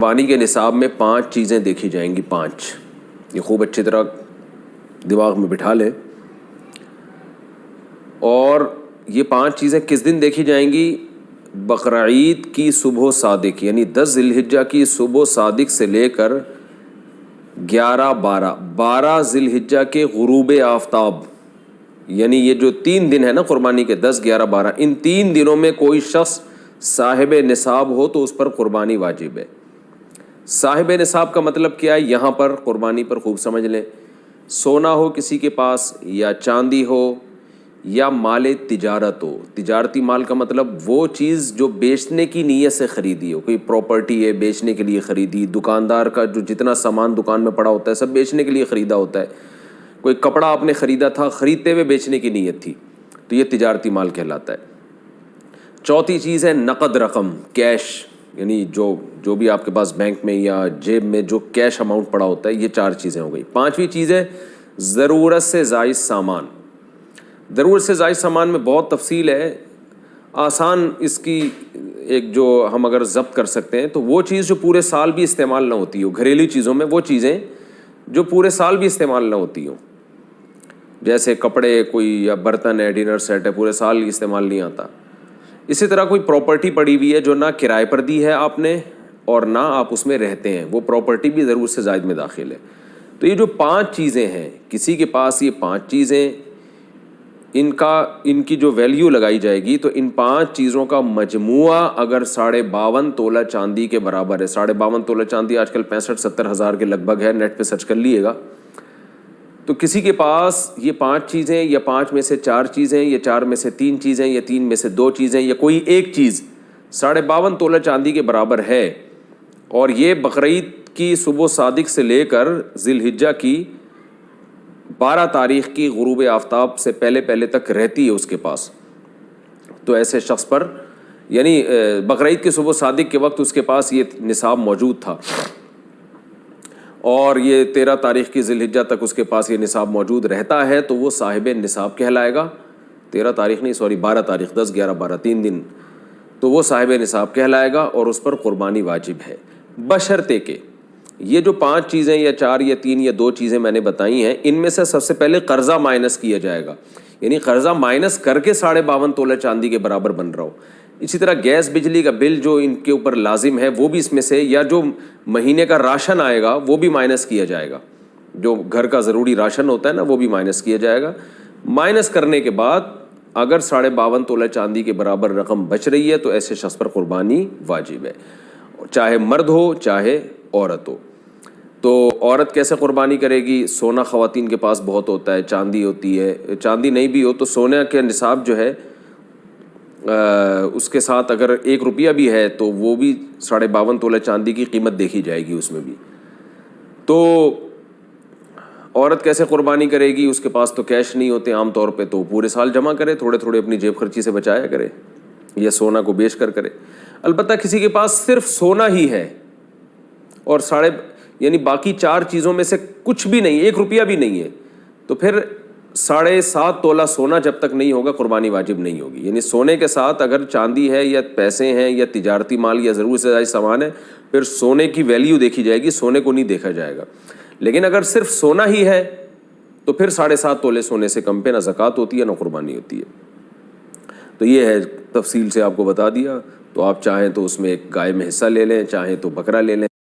قربانی کے نصاب میں 5 چیزیں دیکھی جائیں گی. 5 یہ خوب اچھی طرح دماغ میں بٹھا لیں. اور یہ 5 چیزیں کس دن دیکھی جائیں گی؟ بقرعید کی صبح صادق یعنی 10 ذی الحجہ کی صبح صادق سے لے کر 12 ذی الحجہ کے غروب آفتاب، یعنی یہ جو 3 دن ہے نا قربانی کے، 10 11 12، ان 3 دنوں میں کوئی شخص صاحب نصاب ہو تو اس پر قربانی واجب ہے. صاحب نصاب کا مطلب کیا ہے؟ یہاں پر قربانی پر خوب سمجھ لیں. سونا ہو کسی کے پاس، یا چاندی ہو، یا مال تجارت ہو. تجارتی مال کا مطلب وہ چیز جو بیچنے کی نیت سے خریدی ہو. کوئی پراپرٹی ہے بیچنے کے لیے خریدی، دکاندار کا جو جتنا سامان دکان میں پڑا ہوتا ہے سب بیچنے کے لیے خریدا ہوتا ہے. کوئی کپڑا آپ نے خریدا تھا، خریدتے ہوئے بیچنے کی نیت تھی، تو یہ تجارتی مال کہلاتا ہے. چوتھی چیز ہے نقد رقم، کیش، یعنی جو بھی آپ کے پاس بینک میں یا جیب میں جو کیش اماؤنٹ پڑا ہوتا ہے. یہ 4 چیزیں ہو گئی. 5ویں چیز ہے ضرورت سے زائد سامان. ضرورت سے زائد سامان میں بہت تفصیل ہے. آسان اس کی ایک جو ہم اگر ضبط کر سکتے ہیں تو وہ چیز جو پورے سال بھی استعمال نہ ہوتی ہو. گھریلو چیزوں میں وہ چیزیں جو پورے سال بھی استعمال نہ ہوتی ہوں، جیسے کپڑے کوئی یا برتن ہے، ڈنر سیٹ ہے، پورے سال استعمال نہیں آتا. اسی طرح کوئی پراپرٹی پڑی ہوئی ہے جو نہ کرائے پر دی ہے آپ نے اور نہ آپ اس میں رہتے ہیں، وہ پراپرٹی بھی ضرورت سے زائد میں داخل ہے. تو یہ جو 5 چیزیں ہیں، کسی کے پاس یہ 5 چیزیں، ان کی جو ویلیو لگائی جائے گی تو ان 5 چیزوں کا مجموعہ اگر 52.5 تولہ چاندی کے برابر ہے. 52.5 تولہ چاندی آج کل 65-70 ہزار کے لگ بھگ ہے، نیٹ پہ سرچ کر لیے گا. تو کسی کے پاس یہ 5 چیزیں، یا 5 میں سے 4 چیزیں، یا 4 میں سے 3 چیزیں، یا 3 میں سے 2 چیزیں، یا کوئی ایک چیز 52.5 تولہ چاندی کے برابر ہے، اور یہ بقرعید کی صبح صادق سے لے کر ذی الحجہ کی 12 تاریخ کی غروب آفتاب سے پہلے تک رہتی ہے اس کے پاس، تو ایسے شخص پر، یعنی بقرعید کی صبح صادق کے وقت اس کے پاس یہ نصاب موجود تھا، اور یہ 13 تاریخ کی ذی الحجہ تک اس کے پاس یہ نصاب موجود رہتا ہے، تو وہ صاحب نصاب کہلائے گا. 13 تاریخ نہیں، 12 تاریخ، 10 11 12 3 دن، تو وہ صاحب نصاب کہلائے گا اور اس پر قربانی واجب ہے. بشرطے کہ یہ جو 5 چیزیں یا 4 یا 3 یا 2 چیزیں میں نے بتائی ہیں، ان میں سے سب سے پہلے قرضہ مائنس کیا جائے گا، یعنی قرضہ مائنس کر کے 52.5 تولہ چاندی کے برابر بن رہا ہو. اسی طرح گیس بجلی کا بل جو ان کے اوپر لازم ہے وہ بھی اس میں سے، یا جو مہینے کا راشن آئے گا وہ بھی مائنس کیا جائے گا. جو گھر کا ضروری راشن ہوتا ہے نا وہ بھی مائنس کیا جائے گا. مائنس کرنے کے بعد اگر 52.5 تولہ چاندی کے برابر رقم بچ رہی ہے تو ایسے شخص پر قربانی واجب ہے، چاہے مرد ہو چاہے عورت ہو. تو عورت کیسے قربانی کرے گی؟ سونا خواتین کے پاس بہت ہوتا ہے، چاندی ہوتی ہے. چاندی نہیں بھی ہو تو سونے کے نصاب جو ہے اس کے ساتھ اگر 1 روپیہ بھی ہے تو وہ بھی 52.5 تولہ چاندی کی قیمت دیکھی جائے گی اس میں بھی. تو عورت کیسے قربانی کرے گی؟ اس کے پاس تو کیش نہیں ہوتے عام طور پہ، تو پورے سال جمع کرے، تھوڑے تھوڑے اپنی جیب خرچی سے بچایا کرے، یا سونا کو بیچ کر کرے. البتہ کسی کے پاس صرف سونا ہی ہے اور یعنی باقی 4 چیزوں میں سے کچھ بھی نہیں، 1 روپیہ بھی نہیں ہے، تو پھر 7.5 تولہ سونا جب تک نہیں ہوگا قربانی واجب نہیں ہوگی. یعنی سونے کے ساتھ اگر چاندی ہے یا پیسے ہیں یا تجارتی مال یا ضرورت سے زائد سامان ہے، پھر سونے کی ویلیو دیکھی جائے گی، سونے کو نہیں دیکھا جائے گا. لیکن اگر صرف سونا ہی ہے تو پھر 7.5 تولے سونے سے کم پہ نہ زکوٰۃ ہوتی ہے نہ قربانی ہوتی ہے. تو یہ ہے، تفصیل سے آپ کو بتا دیا. تو آپ چاہیں تو اس میں ایک گائے میں حصہ لے لیں، چاہیں تو بکرا لے لیں.